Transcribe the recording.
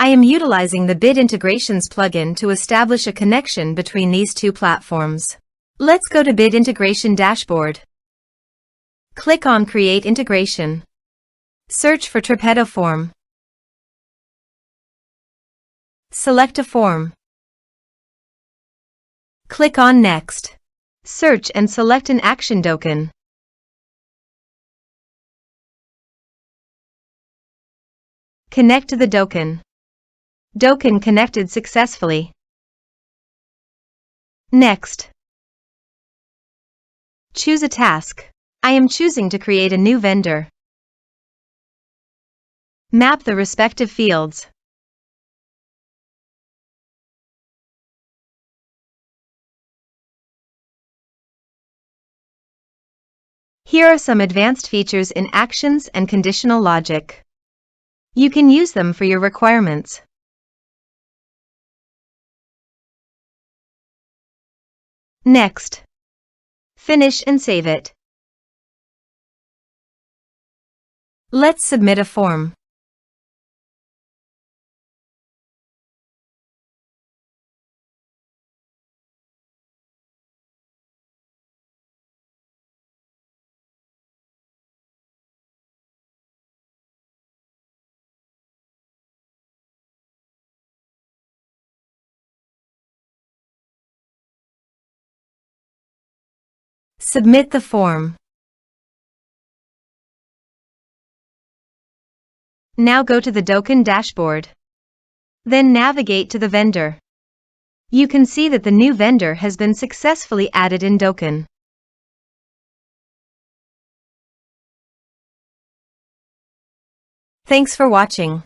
I am utilizing the Bit Integrations plugin to establish a connection between these two platforms. Let's go to Bit Integration Dashboard. Click on Create Integration. Search for Tripetto Form. Select a form. Click on Next. Search and select an action Dokan. Connect to the Dokan. Dokan connected successfully. Next. Choose a task. I am choosing to create a new vendor. Map the respective fields. Here are some advanced features in actions and conditional logic. You can use them for your requirements. Next. Finish and save it. Let's submit a form. Submit the form. Now go to the Dokan dashboard. Then navigate to the vendor. You can see that the new vendor has been successfully added in Dokan. Thanks for watching.